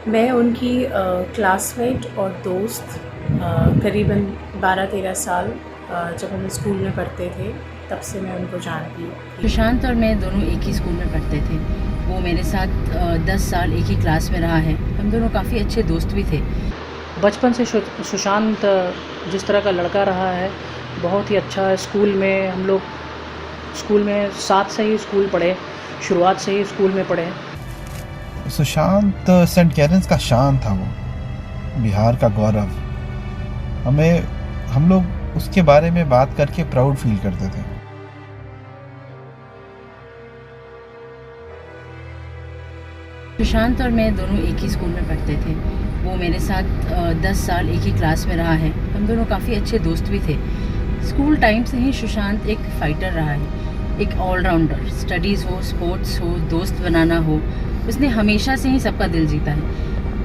मैं उनकी क्लासमेट और दोस्त करीबन 12-13 साल जब हम स्कूल में पढ़ते थे तब से मैं उनको जानती हूँ। सुशांत और मैं दोनों एक ही स्कूल में पढ़ते थे। वो मेरे साथ 10 साल एक ही क्लास में रहा है। हम दोनों काफ़ी अच्छे दोस्त भी थे। बचपन से सुशांत जिस तरह का लड़का रहा है, बहुत ही अच्छा है। स्कूल में हम लोग स्कूल में साथ से ही स्कूल पढ़े, शुरुआत से ही स्कूल में पढ़े। सुशांत सेंट कैरेंस का शान था, वो बिहार का गौरव। हम लोग उसके बारे में बात करके प्राउड फील करते थे। सुशांत और मैं दोनों एक ही स्कूल में पढ़ते थे। वो मेरे साथ 10 साल एक ही क्लास में रहा है। हम दोनों काफ़ी अच्छे दोस्त भी थे। स्कूल टाइम से ही सुशांत एक फ़ाइटर रहा है, एक ऑलराउंडर। स्टडीज़ हो, स्पोर्ट्स हो, दोस्त बनाना हो, उसने हमेशा से ही सबका दिल जीता है।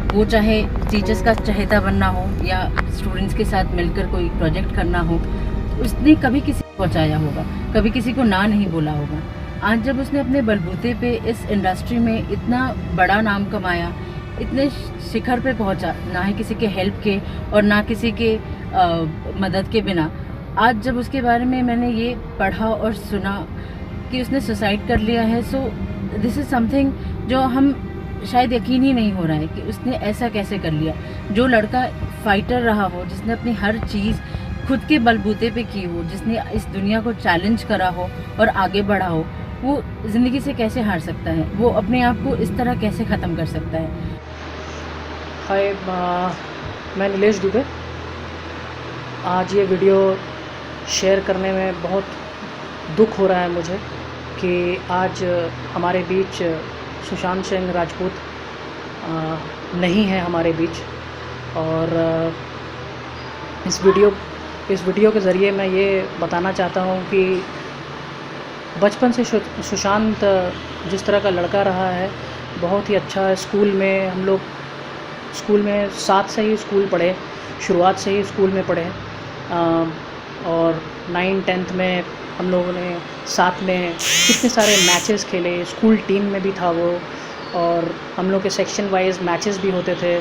वो चाहे टीचर्स का चहेता बनना हो या स्टूडेंट्स के साथ मिलकर कोई प्रोजेक्ट करना हो, उसने कभी किसी को बचाया होगा, कभी किसी को ना नहीं बोला होगा। आज जब उसने अपने बलबूते पे इस इंडस्ट्री में इतना बड़ा नाम कमाया, इतने शिखर पे पहुंचा, ना ही किसी के हेल्प के और ना किसी के मदद के बिना, आज जब उसके बारे में मैंने ये पढ़ा और सुना कि उसने सुसाइड कर लिया है, सो दिस इज़ समथिंग जो हम शायद यकीन ही नहीं हो रहा है कि उसने ऐसा कैसे कर लिया। जो लड़का फाइटर रहा हो, जिसने अपनी हर चीज़ खुद के बलबूते पे की हो, जिसने इस दुनिया को चैलेंज करा हो और आगे बढ़ा हो, वो ज़िंदगी से कैसे हार सकता है? वो अपने आप को इस तरह कैसे ख़त्म कर सकता है? हाय, मैं नीलेश दुबे। आज ये वीडियो शेयर करने में बहुत दुख हो रहा है मुझे कि आज हमारे बीच सुशांत सिंह राजपूत नहीं है हमारे बीच। और इस वीडियो के ज़रिए मैं ये बताना चाहता हूँ कि बचपन से सुशांत जिस तरह का लड़का रहा है, बहुत ही अच्छा है। स्कूल में हम लोग स्कूल में साथ से ही स्कूल पढ़े, शुरुआत से ही स्कूल में पढ़े। और 9-10th में हम लोगों ने साथ में कितने सारे मैचेस खेले, स्कूल टीम में भी था वो। और हम लोग के सेक्शन वाइज मैचेस भी होते थे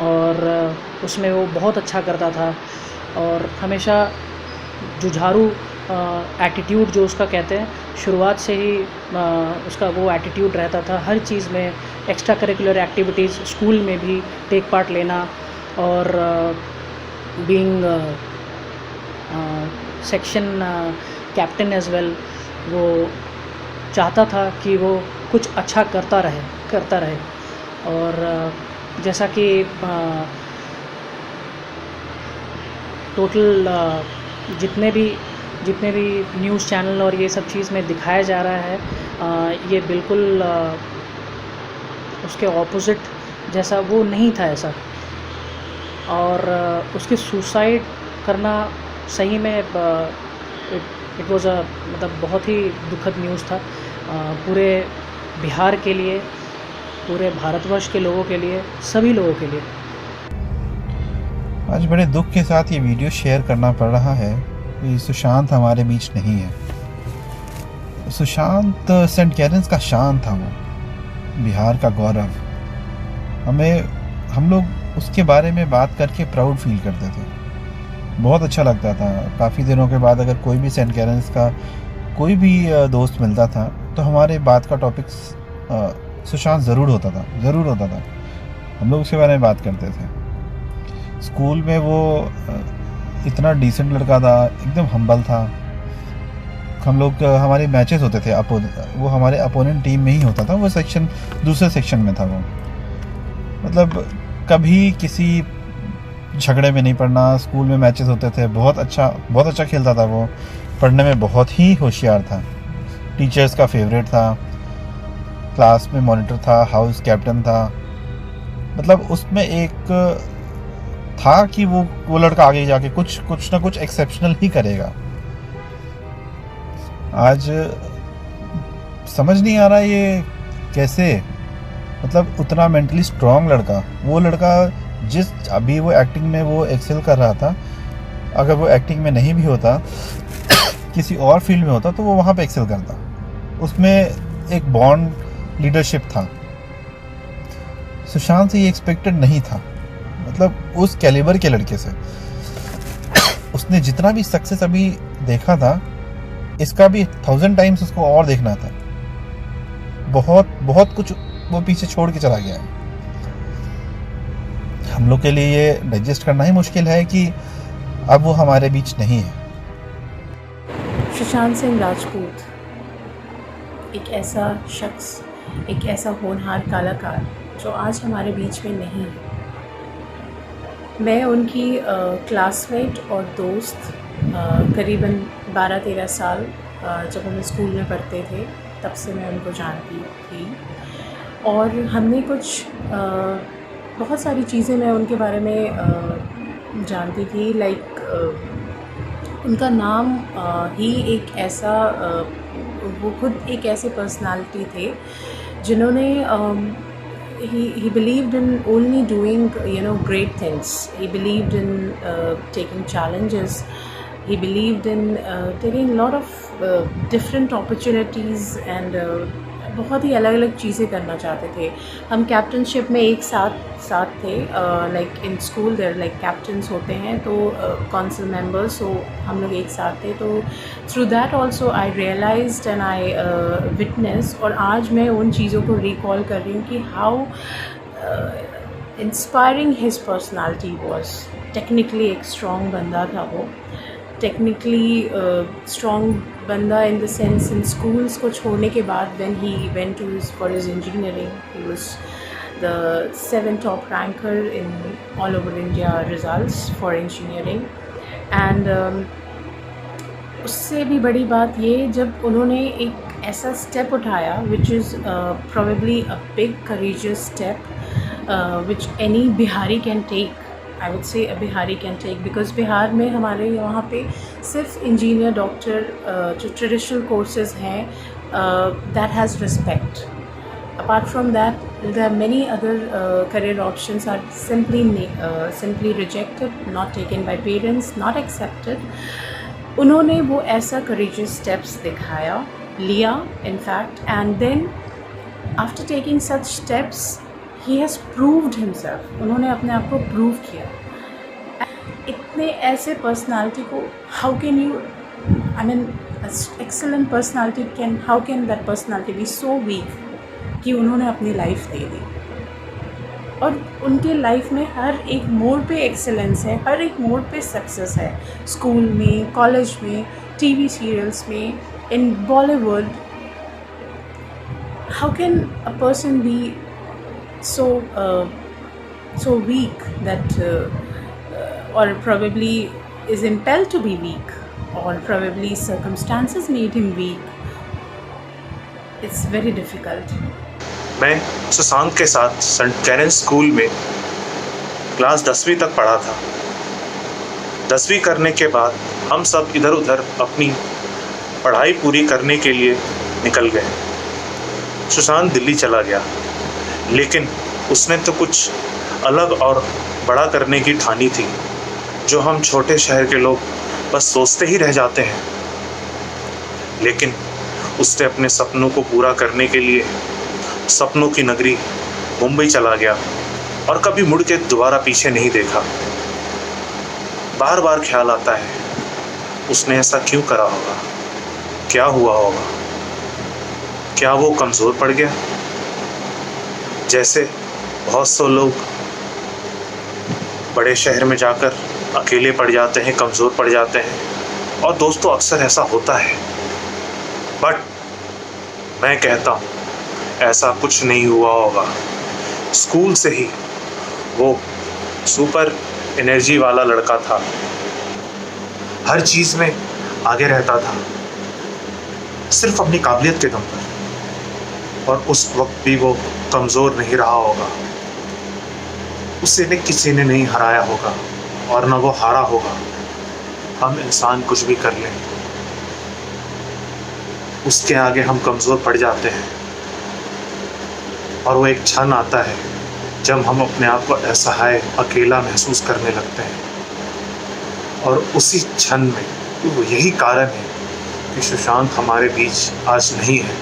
और उसमें वो बहुत अच्छा करता था। और हमेशा जुझारू एटीट्यूड जो उसका कहते हैं, शुरुआत से ही उसका वो एटीट्यूड रहता था। हर चीज़ में एक्स्ट्रा करिकुलर एक्टिविटीज़ स्कूल में भी टेक पार्ट लेना और being section captain as well. वो चाहता था कि वो कुछ अच्छा करता रहे। और जैसा कि टोटल जितने भी न्यूज़ चैनल और ये सब चीज़ में दिखाया जा रहा है, ये बिल्कुल उसके ऑपोजिट जैसा वो नहीं था ऐसा। और उसके सुसाइड करना सही में इट वाज मतलब बहुत ही दुखद न्यूज़ था, पूरे बिहार के लिए, पूरे भारतवर्ष के लोगों के लिए, सभी लोगों के लिए। आज बड़े दुख के साथ ये वीडियो शेयर करना पड़ रहा है कि सुशांत हमारे बीच नहीं है। सुशांत सेंट कैरेंस का शान था, वो बिहार का गौरव। हम लोग उसके बारे में बात करके प्राउड फील करते थे। बहुत अच्छा लगता था। काफ़ी दिनों के बाद अगर कोई भी सेंट कैरेंस का कोई भी दोस्त मिलता था तो हमारे बात का टॉपिक सुशांत ज़रूर होता था। हम लोग उसके बारे में बात करते थे। स्कूल में वो इतना डिसेंट लड़का था, एकदम हम्बल था। हम लोग हमारे मैचेस होते थे, वो हमारे अपोनेंट टीम में ही होता था। वो दूसरे सेक्शन में था वो। मतलब कभी किसी झगड़े में नहीं पड़ना। स्कूल में मैचेस होते थे, बहुत अच्छा खेलता था वो। पढ़ने में बहुत ही होशियार था, टीचर्स का फेवरेट था, क्लास में मॉनिटर था, हाउस कैप्टन था। मतलब उसमें एक था कि वो लड़का आगे जाके कुछ ना कुछ एक्सेप्शनल ही करेगा। आज समझ नहीं आ रहा ये कैसे, मतलब उतना मेंटली स्ट्रांग लड़का, वो लड़का जिस अभी वो एक्टिंग में वो एक्सेल कर रहा था, अगर वो एक्टिंग में नहीं भी होता किसी और फील्ड में होता तो वो वहाँ पे एक्सेल करता। उसमें एक बॉन्ड लीडरशिप था। सुशांत से ये एक्सपेक्टेड नहीं था, मतलब उस कैलिबर के लड़के से। उसने जितना भी सक्सेस अभी देखा था, इसका भी 1000 टाइम्स उसको और देखना था। बहुत बहुत कुछ वो पीछे छोड़ के चला गया है। हम लोग के लिए ये डाइजेस्ट करना ही मुश्किल है कि अब वो हमारे बीच नहीं है। सुशांत सिंह राजपूत एक ऐसा शख्स, एक ऐसा होनहार कलाकार जो आज हमारे बीच में नहीं है। मैं उनकी क्लासमेट और दोस्त करीबन 12-13 साल जब हम स्कूल में पढ़ते थे तब से मैं उनको जानती थी, और हमने कुछ बहुत सारी चीज़ें मैं उनके बारे में जानती थी। लाइक उनका नाम ही एक ऐसा वो खुद एक ऐसे पर्सनालिटी थे जिन्होंने he believed in only doing great things. He believed in taking challenges. He believed in taking a lot of different opportunities and बहुत ही अलग अलग चीज़ें करना चाहते थे। हम कैप्टनशिप में एक साथ थे। Like in school there like captains होते हैं, तो काउंसिल मेंबर्स, तो हम लोग एक साथ थे। तो through that also I realised and I witness, और आज मैं उन चीज़ों को रिकॉल कर रही हूँ कि how inspiring his personality was. Technically एक स्ट्रॉन्ग बंदा था वो, टेक्निकली स्ट्रॉन्ग बंदा in the sense in schools को छोड़ने के बाद when he went to for his engineering, he was the 7th top ranker in all over India results for engineering. And उससे भी बड़ी बात ये, जब उन्होंने एक ऐसा स्टेप उठाया which is probably a big courageous step which any Bihari can take. I would say a Bihari can take, because Bihar में हमारे यहाँ पे सिर्फ इंजीनियर, डॉक्टर जो ट्रेडिशनल कोर्सेज हैं that has respect. Apart from that, there are many other career options are simply rejected, not taken by parents, not accepted. उन्होंने वो ऐसा courageous steps लिया in fact, and then after taking such steps he has proved himself. उन्होंने अपने आप को prove किया। इतने ऐसे पर्सनालिटी को how can you, I mean excellent personality how can that personality be so weak कि उन्होंने अपनी लाइफ दे दी। और उनके लाइफ में हर एक मोड़ पे एक्सेलेंस है, हर एक मोड़ पे सक्सेस है। स्कूल में, कॉलेज में, टीवी सीरियल्स में, in Bollywood. How can a person be so weak that or probably is impelled to be weak, or probably circumstances made him weak. It's very difficult. मैं सुशांत के साथ Saint Carens school में class 10वीं तक पढ़ा था। 10वीं करने के बाद हम सब इधर उधर अपनी पढ़ाई पूरी करने के लिए निकल गए। सुशांत दिल्ली चला गया, लेकिन उसने तो कुछ अलग और बड़ा करने की ठानी थी, जो हम छोटे शहर के लोग बस सोचते ही रह जाते हैं। लेकिन उसने अपने सपनों को पूरा करने के लिए सपनों की नगरी मुंबई चला गया, और कभी मुड़ के दोबारा पीछे नहीं देखा। बार बार ख्याल आता है, उसने ऐसा क्यों करा होगा, क्या हुआ होगा, क्या वो कमज़ोर पड़ गया? जैसे बहुत से लोग बड़े शहर में जाकर अकेले पड़ जाते हैं, कमज़ोर पड़ जाते हैं, और दोस्तों अक्सर ऐसा होता है। बट मैं कहता हूँ ऐसा कुछ नहीं हुआ होगा। स्कूल से ही वो सुपर एनर्जी वाला लड़का था, हर चीज़ में आगे रहता था, सिर्फ अपनी काबिलियत के दम पर, और उस वक्त भी वो कमज़ोर नहीं रहा होगा। उसे ने किसी ने नहीं हराया होगा, और ना वो हारा होगा। हम इंसान कुछ भी कर लें, उसके आगे हम कमज़ोर पड़ जाते हैं, और वो एक क्षण आता है जब हम अपने आप को असहाय, अकेला महसूस करने लगते हैं। और उसी क्षण में वो यही कारण है कि सुशांत हमारे बीच आज नहीं है।